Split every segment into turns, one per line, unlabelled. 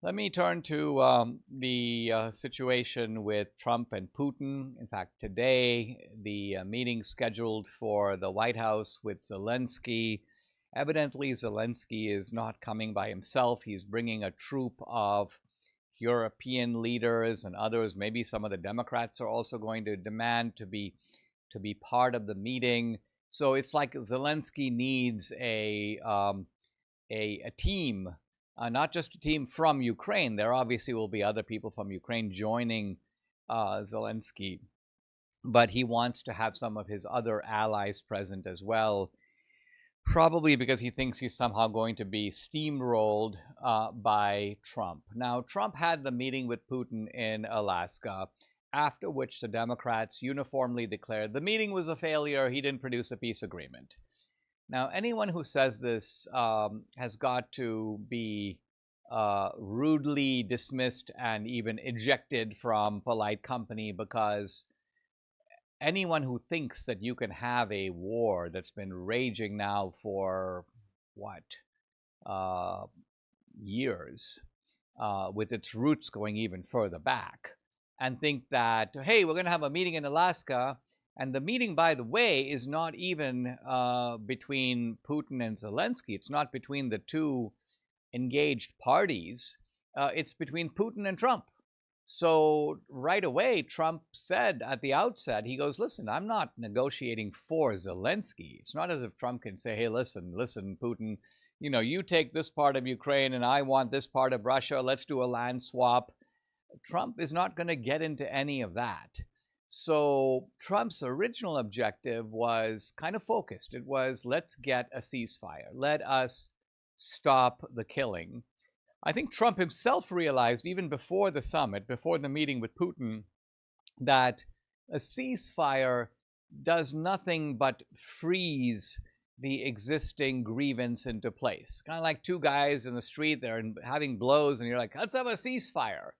Let me turn to the situation with Trump and Putin. In fact, today, the meeting scheduled for the White House with Zelensky. Evidently, Zelensky is not coming by himself. He's bringing a troop of European leaders and others. Maybe some of the Democrats are also going to demand to be part of the meeting. So it's like Zelensky needs a team, not just a team from Ukraine. There obviously will be other people from Ukraine joining Zelensky, but he wants to have some of his other allies present as well, probably because he thinks he's somehow going to be steamrolled by Trump. Now, Trump had the meeting with Putin in Alaska, after which the Democrats uniformly declared the meeting was a failure. He didn't produce a peace agreement. Now, anyone who says this has got to be rudely dismissed and even ejected from polite company, because anyone who thinks that you can have a war that's been raging now for years, with its roots going even further back, and think that, hey, we're going to have a meeting in Alaska. And the meeting, by the way, is not even between Putin and Zelensky. It's not between the two engaged parties. It's between Putin and Trump. So right away, Trump said at the outset, he goes, listen, I'm not negotiating for Zelensky. It's not as if Trump can say, hey, listen, Putin, you take this part of Ukraine and I want this part of Russia. Let's do a land swap. Trump is not going to get into any of that. So Trump's original objective was kind of focused. It was, let's get a ceasefire. Let us stop the killing. I think Trump himself realized, even before the summit, before the meeting with Putin, that a ceasefire does nothing but freeze the existing grievance into place. Kind of like two guys in the street, they're having blows, and you're like, let's have a ceasefire.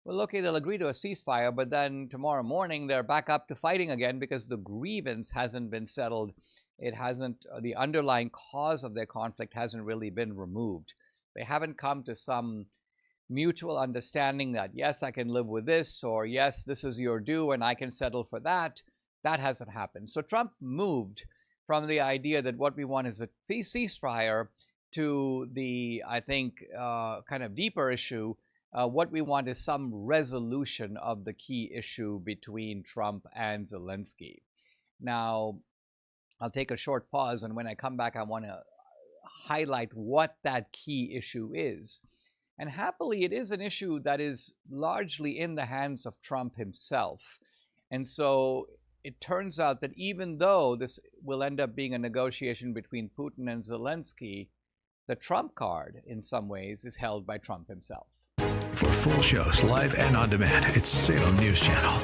Well, okay, they'll agree to a ceasefire, but then tomorrow morning they're back up to fighting again because the grievance hasn't been settled. It hasn't, the underlying cause of their conflict hasn't really been removed. They haven't come to some mutual understanding that, yes, I can live with this, or yes, this is your due and I can settle for that. That hasn't happened. So Trump moved from the idea that what we want is a ceasefire to the, I think, kind of deeper issue. What we want is some resolution of the key issue between Trump and Zelensky. Now, I'll take a short pause, and when I come back, I want to highlight what that key issue is. And happily, it is an issue that is largely in the hands of Trump himself. And so it turns out that even though this will end up being a negotiation between Putin and Zelensky, the Trump card, in some ways, is held by Trump himself.
For full shows, live and on demand, it's Salem News Channel.